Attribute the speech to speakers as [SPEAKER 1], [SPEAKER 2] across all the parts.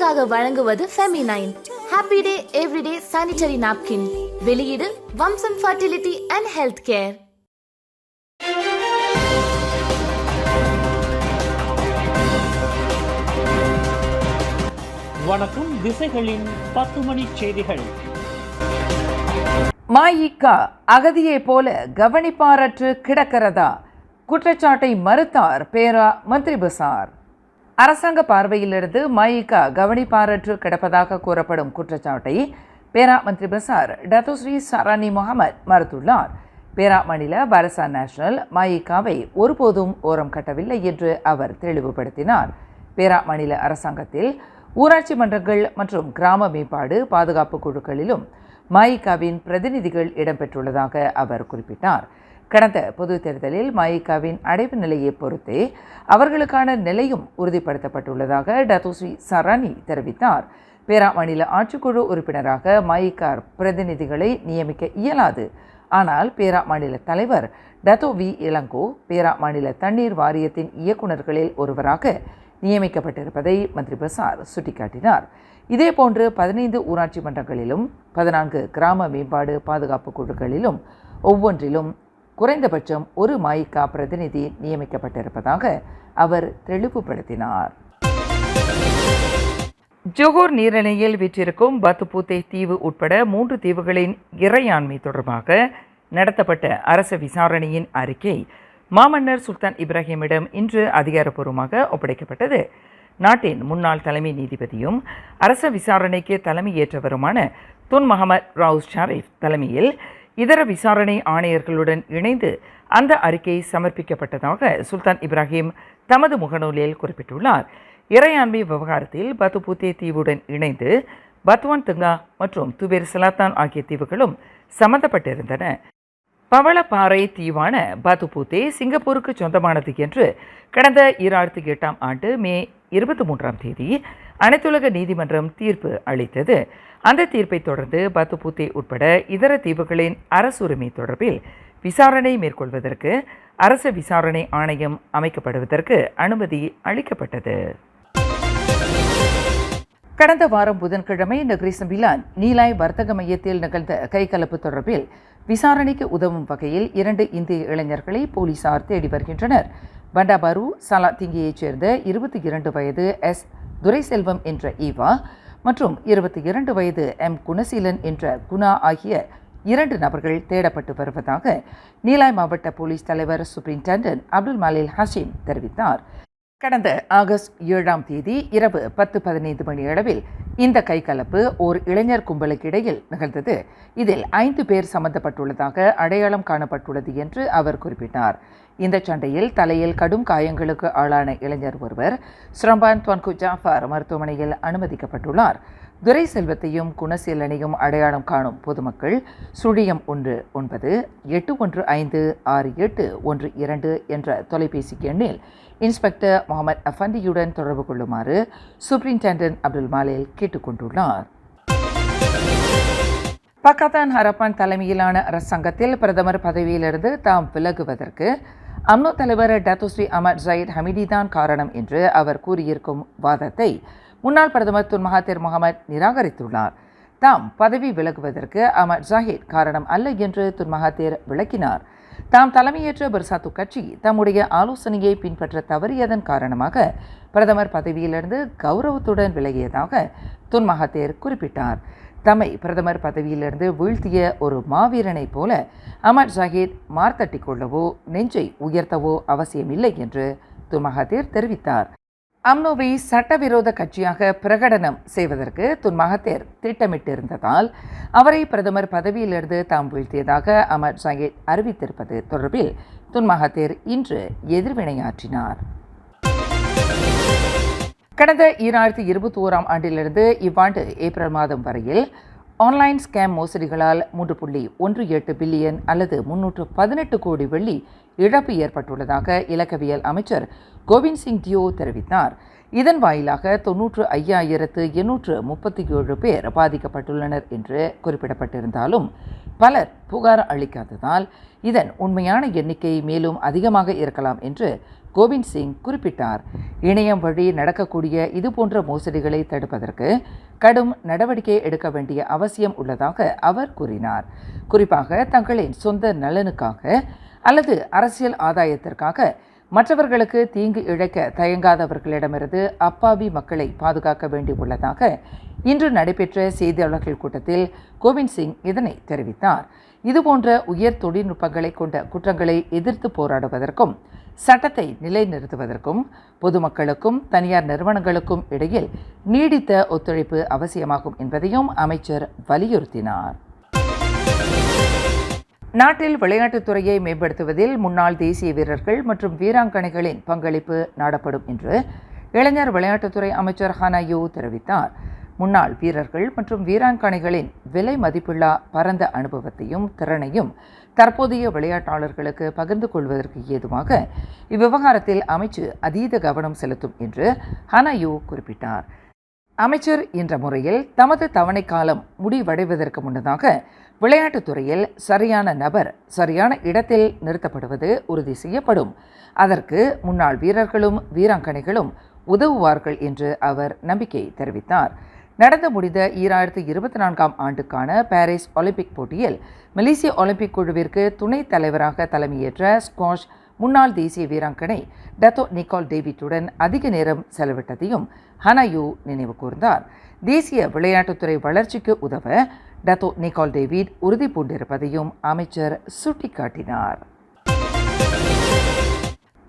[SPEAKER 1] உங்களுக்காக வழங்குவது feminine happy day everyday sanitary napkin. வெளியீடு வம்சம் ஃபர்டிலிட்டி அண்ட் ஹெல்த் கேர்.
[SPEAKER 2] வணக்கம். திசைகளின் 10 மணி செய்திகள்.
[SPEAKER 3] மஇக அகதியை போல கவனிப்பாரற்று கிடக்கிறதா? குற்றச்சாட்டை மறுத்தார் பேரா மந்திரி பசார். அரசாங்க பார்வையிலிருந்து மஇக கவனிப்பாரற்று கிடப்பதாக கூறப்படும் குற்றச்சாட்டை பேரா மந்திரி பசார் டத்தோஸ்ரீ சரானி முகமது மறுத்துள்ளார். பேரா மாநில பாரசா நேஷனல் மஇகவை ஒருபோதும் ஓரம் கட்டவில்லை என்று அவர் தெளிவுபடுத்தினார். பேரா மாநில அரசாங்கத்தில் ஊராட்சி மன்றங்கள் மற்றும் கிராம மேம்பாடு பாதுகாப்பு குழுக்களிலும் மஇகவின் பிரதிநிதிகள் இடம்பெற்றுள்ளதாக அவர் குறிப்பிட்டார். கடந்த பொது தேர்தலில் மஇகவின் அடைவு நிலையை பொறுத்தே அவர்களுக்கான நிலையும் உறுதிப்படுத்தப்பட்டுள்ளதாக டத்தோஸ்ரீ சரானி தெரிவித்தார். பேரா மாநில ஆட்சிக்குழு உறுப்பினராக மஇக பிரதிநிதிகளை நியமிக்க இயலாது. ஆனால் பேரா மாநில தலைவர் டத்தோ வி இளங்கோ பேரா மாநில தண்ணீர் வாரியத்தின் இயக்குநர்களில் ஒருவராக நியமிக்கப்பட்டிருப்பதை மந்திரி பசார் சுட்டிக்காட்டினார். இதேபோன்று 15 ஊராட்சி மன்றங்களிலும் 14 கிராம மேம்பாடு பாதுகாப்பு குழுக்களிலும் ஒவ்வொன்றிலும் குறைந்தபட்சம் ஒரு மஇக பிரதிநிதி நியமிக்கப்பட்டிருப்பதாக அவர் தெளிவுபடுத்தினார். ஜோகூர் நீரிணையில் வீற்றிருக்கும் பத்துபூத்தை தீவு உட்பட 3 தீவுகளின் இறையாண்மை தொடர்பாக நடத்தப்பட்ட அரசு விசாரணையின் அறிக்கை மாமன்னர் சுல்தான் இப்ராஹிமிடம் இன்று அதிகாரப்பூர்வமாக ஒப்படைக்கப்பட்டது. நாட்டின் முன்னாள் தலைமை நீதிபதியும் அரச விசாரணைக்கு தலைமையேற்றவருமான துன் முகமது ரவுஸ் ஷரீஃப் தலைமையில் இதர விசாரணை ஆணையர்களுடன் இணைந்து அந்த அறிக்கை சமர்ப்பிக்கப்பட்டதாக சுல்தான் இப்ராஹிம் தமது முகநூலில் குறிப்பிட்டுள்ளார். இறையாண்மை விவகாரத்தில் பத்துபூத்தே தீவுடன் இணைந்து பத்வான் துங்கா மற்றும் துபேர் சலாத்தான் ஆகிய தீவுகளும் சம்பந்தப்பட்டிருந்தன. பவளப்பாறை தீவான பத்துபூத்தே சிங்கப்பூருக்கு சொந்தமானது என்று கடந்த 2008ஆம் ஆண்டு மே 23ஆம் தேதி அனைத்துலக நீதிமன்றம் தீர்ப்பு அளித்தது. அந்த தீர்ப்பை தொடர்ந்து பத்துபூத்தே உட்பட இதர தீவுகளின் அரசுரிமை தொடர்பில் விசாரணை மேற்கொள்வதற்கு அரசு விசாரணை ஆணையம் அமைக்கப்படுவதற்கு அனுமதி அளிக்கப்பட்டது. கடந்த வாரம் புதன்கிழமை நகரி சம்பிலான் நீலாய் வர்த்தக மையத்தில் நிகழ்ந்த கைகலப்பு தொடர்பில் விசாரணைக்கு உதவும் வகையில் 2 இந்திய இளைஞர்களை போலீசார் தேடி வருகின்றனர். பண்டாபாரு சலாத்திங்கியைச் சேர்ந்த 22 வயது எஸ் துரைசெல்வம் என்ற ஈவா மற்றும் 22 வயது எம் குணசீலன் என்ற குணா ஆகிய 2 நபர்கள் தேடப்பட்டு வருவதாக நீலாய் மாவட்ட போலீஸ் தலைவர் சூப்பரிண்டென்டென்ட் அப்துல் மாலில் ஹஷீம் தெரிவித்தார். கடந்த ஆகஸ்ட் 7ஆம் தேதி இரவு 10:15 மணியளவில் இந்த கைகலப்பு ஓர் இளைஞர் கும்பலுக்கு இடையில் நிகழ்ந்தது. இதில் 5 பேர் சம்பந்தப்பட்டுள்ளதாக அடையாளம் காணப்பட்டுள்ளது என்று அவர் குறிப்பிட்டார். இந்த சண்டையில் தலையில் கடும் காயங்களுக்கு ஆளான இளைஞர் ஒருவர் ஸ்ரம்பான் துவான்கு ஜாஃபார் மருத்துவமனையில் அனுமதிக்கப்பட்டுள்ளார். துரை செல்வத்தையும் குணசீலனையும் அடையாளம் காணும் பொதுமக்கள் 01981568112 என்ற தொலைபேசி எண்ணில் இன்ஸ்பெக்டர் முகமது அஃபண்டியுடன் தொடர்பு கொள்ளுமாறு சூப்பரிண்டென்டென்ட் அப்துல் மாலில் கேட்டுக்கொண்டுள்ளார். பக்காத்தான் ஹரப்பான் தலைமையிலான அரசாங்கத்தில் பிரதமர் பதவியிலிருந்து தாம் விலகுவதற்கு அம்னோ தலைவர் டத்தோஸ்ரீ அஹமத் ஜயீத் ஹமிடிதான் காரணம் என்று அவர் கூறியிருக்கும் வாதத்தை முன்னாள் பிரதமர் துன் மகாதீர் முகமது நிராகரித்துள்ளார். தாம் பதவி விலகுவதற்கு அஹமத் ஜாஹித் காரணம் அல்ல என்று துன் மகாதீர் விளக்கினார். தாம் தலைமையேற்ற பர்சாத்து கட்சி தம்முடைய ஆலோசனையை பின்பற்ற தவறியதன் காரணமாக பிரதமர் பதவியிலிருந்து கௌரவத்துடன் விலகியதாக துன் மகாதீர் குறிப்பிட்டார். தம்மை பிரதமர் பதவியிலிருந்து வீழ்த்திய ஒரு மாவீரனைப் போல அஹமத் ஜாஹித் மார்த்தட்டி கொள்ளவோ நெஞ்சை உயர்த்தவோ அவசியமில்லை என்று துன் மகாதீர் தெரிவித்தார். அம்னோவை சட்டவிரோத கட்சியாக பிரகடனம் செய்வதற்கு துன் மகாதீர் திட்டமிட்டிருந்ததால் அவரை பிரதமர் பதவியிலிருந்து தாம் வீழ்த்தியதாக அஹமத் ஜாஹித் அறிவித்திருப்பது தொடர்பில் துன் மகாதீர் இன்று எதிர்வினையாற்றினார். கடந்த 2021ஆம் ஆண்டிலிருந்து இவ்வாண்டு ஏப்ரல் மாதம் வரையில் ஆன்லைன் ஸ்கேம் மோசடிகளால் 3.18 பில்லியன் அல்லது 318 கோடி வெள்ளி இழப்பு ஏற்பட்டுள்ளதாக இலக்கவியல் அமைச்சர் கோவிந்த் சிங் தியோ தெரிவித்தார். இதன் வாயிலாக 95,837 பேர் பாதிக்கப்பட்டுள்ளனர் என்று குறிப்பிடப்பட்டிருந்தாலும் பலர் புகார் அளிக்காததால் இதன் உண்மையான எண்ணிக்கை மேலும் அதிகமாக இருக்கலாம் என்று கோவிந்த் சிங் குறிப்பிட்டார். இணையம் வழி நடக்கக்கூடிய இதுபோன்ற மோசடிகளை தடுப்பதற்கு கடும் நடவடிக்கை எடுக்க வேண்டிய அவசியம் உள்ளதாக அவர் கூறினார். குறிப்பாக தங்களின் சொந்த நலனுக்காக அல்லது அரசியல் ஆதாயத்திற்காக மற்றவர்களுக்கு தீங்கு இழைக்க தயங்காதவர்களிடமிருந்து அப்பாவி மக்களை பாதுகாக்க வேண்டியுள்ளதாக இன்று நடைபெற்ற செய்தியாளர்கள் கூட்டத்தில் கோவிந்த் சிங் இதனை தெரிவித்தார். இதுபோன்ற உயர் தொழில்நுட்பங்களை கொண்ட குற்றங்களை எதிர்த்து போராடுவதற்கும் சட்டத்தை நிலைநிறுத்துவதற்கும் பொதுமக்களுக்கும் தனியார் நிறுவனங்களுக்கும் இடையில் நீடித்த ஒத்துழைப்பு அவசியமாகும் என்பதையும் அமைச்சர் வலியுறுத்தினார். நாட்டில் விளையாட்டுத் துறையை மேம்படுத்துவதில் முன்னாள் தேசிய வீரர்கள் மற்றும் வீராங்கனைகளின் பங்களிப்பு நாடப்படும் என்று இளைஞர் விளையாட்டுத்துறை அமைச்சர் ஹனா யூ தெரிவித்தார். முன்னாள் வீரர்கள் மற்றும் வீராங்கனைகளின் விலை மதிப்பில்லா பரந்த அனுபவத்தையும் திறனையும் தற்போதைய விளையாட்டாளர்களுக்கு பகிர்ந்து கொள்வதற்கு ஏதுவாக இவ்விவகாரத்தில் அமைச்சு அதீத கவனம் செலுத்தும் என்று ஹனா யூ குறிப்பிட்டார். அமைச்சர் என்ற முறையில் தமது தவணை காலம் முடிவடைவதற்கு முன்னதாக விளையாட்டுத் துறையில் சரியான நபர் சரியான இடத்தில் நிறுத்தப்படுவது உறுதி செய்யப்படும். அதற்கு முன்னாள் வீரர்களும் வீராங்கனைகளும் உதவுவார்கள் என்று அவர் நம்பிக்கை தெரிவித்தார். நடந்து முடிந்த 2024 ஆண்டுக்கான பாரிஸ் ஒலிம்பிக் போட்டியில் மலேசிய ஒலிம்பிக் குழுவிற்கு துணைத் தலைவராக தலைமையேற்ற ஸ்குவாஷ் முன்னாள் தேசிய வீராங்கனை டத்தோ நிக்கோல் டேவிட்டுடன் அதிக நேரம் செலவிட்டதையும் ஹனா யூ நினைவு கூர்ந்தார். தேசிய விளையாட்டுத்துறை வளர்ச்சிக்கு உதவ டத்தோ நிக்கோல் டேவிட் உறுதி பூண்டிருப்பதையும் அமைச்சர் சுட்டிக்காட்டினார்.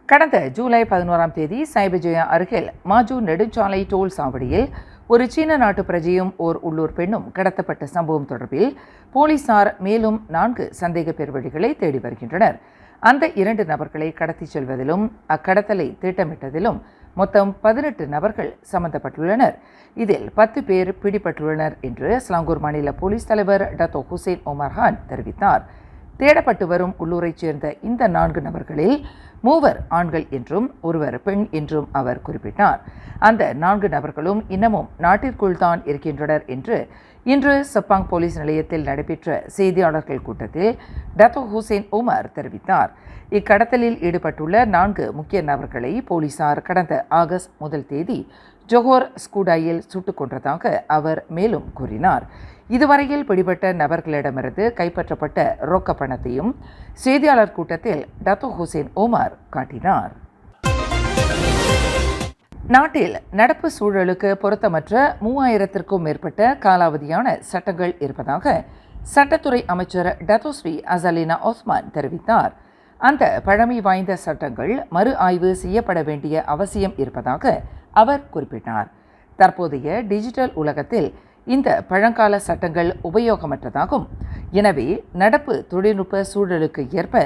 [SPEAKER 3] கடந்த ஜூலை 11 சைபஜயா அருகில் மாஜு நெடுஞ்சாலை டோல் சாவடியில் ஒரு சீன நாட்டு பிரஜையும் ஓர் உள்ளூர் பெண்ணும் கடத்தப்பட்ட சம்பவம் தொடர்பில் போலீசார் மேலும் 4 சந்தேக பேர்வழிகளை தேடி வருகின்றனர். அந்த 2 நபர்களை கடத்திச் செல்வதிலும் அக்கடத்தலை திட்டமிட்டதிலும் மொத்தம் 18 நபர்கள் சம்பந்தப்பட்டுள்ளனர். இதில் 10 பேர் பிடிபட்டுள்ளனர் என்று ஸ்லாங்கூர் மாநில போலீஸ் தலைவர் டத்தோ ஹுசேன் ஒமர் கான் தெரிவித்தார். தேடப்பட்டு வரும் உள்ளூரைச் சேர்ந்த இந்த 4 நபர்களில் 3 ஆண்கள் என்றும் 1 பெண் என்றும் அவர் குறிப்பிட்டார். அந்த 4 நபர்களும் இன்னமும் நாட்டிற்குள் தான் இருக்கின்றனர் என்று இன்று சப்பாங் போலீஸ் நிலையத்தில் நடைபெற்ற செய்தியாளர்கள் கூட்டத்தில் டத்தோ ஹுசேன் உமர் தெரிவித்தார். இக்கடத்தலில் ஈடுபட்டுள்ள 4 முக்கிய நபர்களை போலீசார் கடந்த ஆகஸ்ட் 1 ஜொஹோர் ஸ்கூடாயில் சுட்டுக் கொன்றதாக அவர் மேலும் கூறினார். இதுவரையில் பிடிபட்ட நபர்களிடமிருந்து கைப்பற்றப்பட்ட ரொக்க பணத்தையும் செய்தியாளர் கூட்டத்தில் டத்தோ ஹுசேன் உமர் காட்டினார். நாட்டில் நடப்பு சூழலுக்கு பொருத்தமற்ற 3000க்கும் மேற்பட்ட காலாவதியான சட்டங்கள் இருப்பதாக சட்டத்துறை அமைச்சர் டத்தோ ஸ்ரீ அசலினா ஒஸ்மான் தெரிவித்தார். அந்த பழமை வாய்ந்த சட்டங்கள் மறு ஆய்வு செய்யப்பட வேண்டிய அவசியம் இருப்பதாக அவர் குறிப்பிட்டார். தற்போதைய டிஜிட்டல் உலகத்தில் இந்த பழங்கால சட்டங்கள் உபயோகமற்றதாகும். எனவே நடப்பு தொழில்நுட்ப சூழலுக்கு ஏற்ப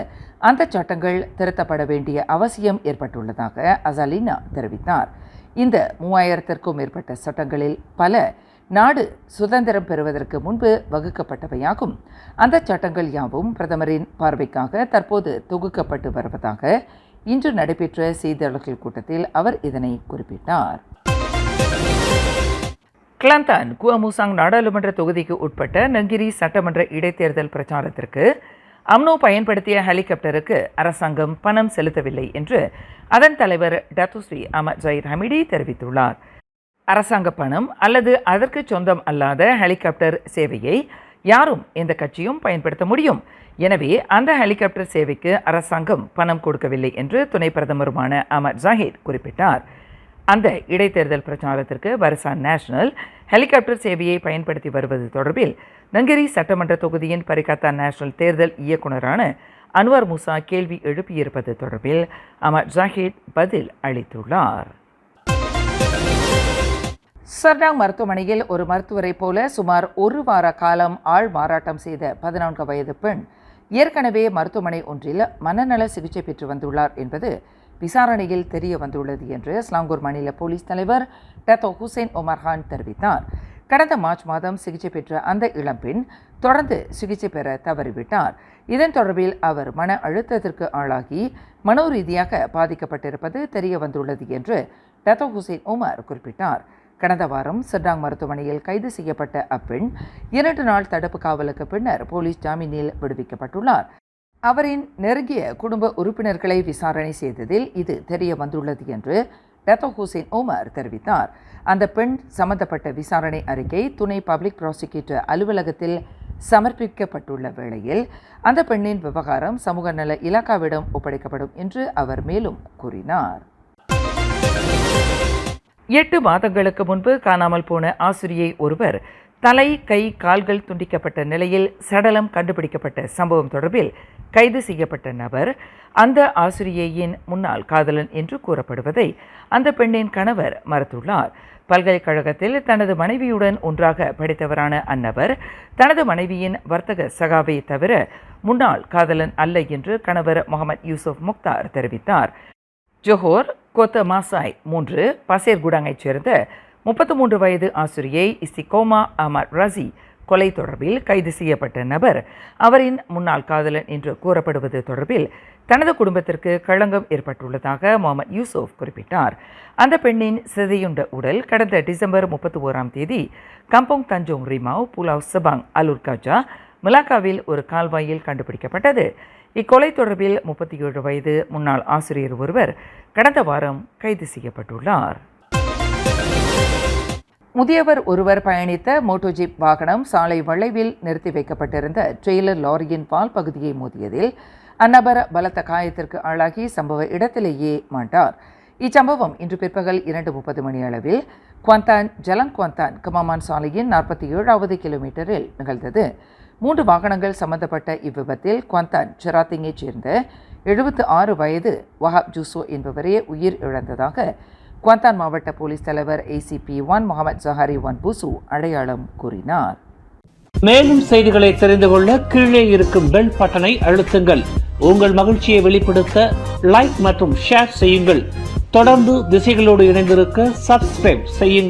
[SPEAKER 3] அந்த சட்டங்கள் திருத்தப்பட வேண்டிய அவசியம் ஏற்பட்டுள்ளதாக அசலினா தெரிவித்தார். இந்த 3000க்கும் மேற்பட்ட சட்டங்களில் பல நாடு சுதந்திரம் பெறுவதற்கு முன்பு வகுக்கப்பட்டவையாகும். அந்த சட்டங்கள் யாவும் பிரதமரின் பார்வைக்காக தற்போது தொகுக்கப்பட்டு வருவதாக இன்று நடைபெற்ற செய்தியாளர்கள் கூட்டத்தில் அவர் இதனை குறிப்பிட்டார். கிளாந்தான் குவாமுசாங் நாடாளுமன்ற தொகுதிக்கு உட்பட்ட நங்கிரி சட்டமன்ற இடைத்தேர்தல் பிரச்சாரத்திற்கு அம்னோ பயன்படுத்திய ஹெலிகாப்டருக்கு அரசாங்கம் பணம் செலுத்தவில்லை என்று அதன் தலைவர் டத்தோ ஸ்ரீ அஹ்மத் ஜஹீர் ஹமிடி தெரிவித்துள்ளார். அரசாங்க பணம் அல்லது அதற்கு சொந்தம் அல்லாத ஹெலிகாப்டர் சேவையை யாரும் எந்த கட்சியும் பயன்படுத்த முடியும். எனவே அந்த ஹெலிகாப்டர் சேவைக்கு அரசாங்கம் பணம் கொடுக்கவில்லை என்று துணை பிரதமருமான அஹ்மத் ஜஹீர் குறிப்பிட்டார். அந்த இடைத்தேர்தல் பிரச்சாரத்திற்கு பர்சான் நேஷனல் ஹெலிகாப்டர் சேவையை பயன்படுத்தி வருவது தொடர்பில் நங்கிரி சட்டமன்ற தொகுதியின் பரிகத்தா நேஷனல் தேர்தல் இயக்குநரான அன்வர் மூசா கேள்வி எழுப்பியிருப்பது தொடர்பில் அஹ்மத் ஜஹீர் பதில் அளித்துள்ளார். சர்டாங் மருத்துவமனையில் ஒரு மருத்துவரை போல சுமார் 1 வார காலம் ஆள் மாறாட்டம் செய்த 14 வயது பெண் ஏற்கனவே மருத்துவமனை ஒன்றில் மனநல சிகிச்சை பெற்று வந்துள்ளார் என்பது விசாரணையில் தெரிய வந்துள்ளது என்று ஸ்லாங்கூர் மாநில போலீஸ் தலைவர் டத்தோ ஹுசேன் ஒமர் கான் தெரிவித்தார். கடந்த மார்ச் மாதம் சிகிச்சை பெற்ற அந்த இளம்பெண் தொடர்ந்து சிகிச்சை பெற தவறிவிட்டார். இதன் தொடர்பில் அவர் மன அழுத்தத்திற்கு ஆளாகி மனோரீதியாக பாதிக்கப்பட்டிருப்பது தெரிய வந்துள்ளது என்று டத்தோ ஹுசேன் உமர் குறிப்பிட்டார். கடந்த வாரம் சர்டாங் மருத்துவமனையில் கைது செய்யப்பட்ட அப்பெண் 2 நாள் தடுப்பு காவலுக்கு பின்னர் போலீஸ் ஜாமீனில் விடுவிக்கப்பட்டுள்ளார். அவரின் நெருங்கிய குடும்ப உறுப்பினர்களை விசாரணை செய்ததில் இது தெரிய வந்துள்ளது என்று டத்தோ ஹுசேன் உமர் தெரிவித்தார். அந்த பெண் சம்பந்தப்பட்ட விசாரணை அறிக்கை துணை பப்ளிக் ப்ராசிக்யூட்டர் அலுவலகத்தில் சமர்ப்பிக்கப்பட்டுள்ள வேளையில் அந்த பெண்ணின் விவகாரம் சமூக நல இலாக்காவிடம் ஒப்படைக்கப்படும் என்று அவர் மேலும் கூறினார். 8 மாதங்களுக்கு முன்பு காணாமல் போன ஆசிரியை ஒருவர் தலை, கை, கால்கள் துண்டிக்கப்பட்ட நிலையில் சடலம் கண்டுபிடிக்கப்பட்ட சம்பவம் தொடர்பில் கைது செய்யப்பட்ட நபர் அந்த ஆசிரியையின் முன்னாள் காதலன் என்று கூறப்படுவதை அந்த பெண்ணின் கணவர் மறுத்துள்ளார். பல்கலைக்கழகத்தில் தனது மனைவியுடன் ஒன்றாக படித்தவரான அந்நபர் தனது மனைவியின் வர்த்தக சகாவை தவிர முன்னாள் காதலன் அல்ல என்று கணவர் முகமது யூசுப் முக்தார் தெரிவித்தார். ஜோஹோர் கோத்த மாசாய் 3 பசேர்குடாங்கைச் சேர்ந்த 33 வயது ஆசிரியை இஸ்திகோமா அஹமத் ரசி கொலை தொடர்பில் கைது செய்யப்பட்ட நபர் அவரின் முன்னாள் காதலன் என்று கூறப்படுவது தொடர்பில் தனது குடும்பத்திற்கு களங்கம் ஏற்பட்டுள்ளதாக முகமது யூசுப் குறிப்பிட்டார். அந்த பெண்ணின் சிதையுண்ட உடல் கடந்த டிசம்பர் 31ஆம் தேதி கம்போங் தஞ்சோங் ரிமாவ் புலாவ் சபாங் அலூர் காஜா மிலாக்காவில் ஒரு கால்வாயில் கண்டுபிடிக்கப்பட்டது. இக்கொலை தொடர்பில் 37 வயது முன்னாள் ஆசிரியர் ஒருவர் கடந்த வாரம் கைது செய்யப்பட்டுள்ளார். முதியவர் ஒருவர் பயணித்த மோட்டோஜிப் வாகனம் சாலை வளைவில் நிறுத்தி வைக்கப்பட்டிருந்த ட்ரெய்லர் லாரியின் பால் பகுதியை மோதியதில் அந்நபர் பலத்த காயத்திற்கு ஆளாகி சம்பவ இடத்திலேயே மாண்டார். இச்சம்பவம் இன்று பிற்பகல் 2:30 மணி அளவில் குவாந்தான் ஜலங் குவாந்தான் கமாமான் சாலையின் 47வது கிலோமீட்டரில் நிகழ்ந்தது. 3 வாகனங்கள் சம்பந்தப்பட்ட இவ்விபத்தில் குவாந்தான் செராத்திங்கைச் சேர்ந்த 76 வயது வஹாப் ஜூசோ என்பவரே உயிர் இழந்ததாக குவாந்தான் மாவட்ட போலீஸ் தலைவர் ACP 1 முகமது ஜஹாரி 1 பூசு அடையாளம் கூறினார்.
[SPEAKER 2] மேலும் செய்திகளை தெரிந்து கொள்ள கீழே இருக்கும் பெல் பட்டனை அழுத்துங்கள். உங்கள் மகிழ்ச்சியை வெளிப்படுத்த லைக் மற்றும் ஷேர் செய்யுங்கள். தொடர்ந்து திசைகளோடு இணைந்திருக்க சப்ஸ்கிரைப் செய்யுங்கள்.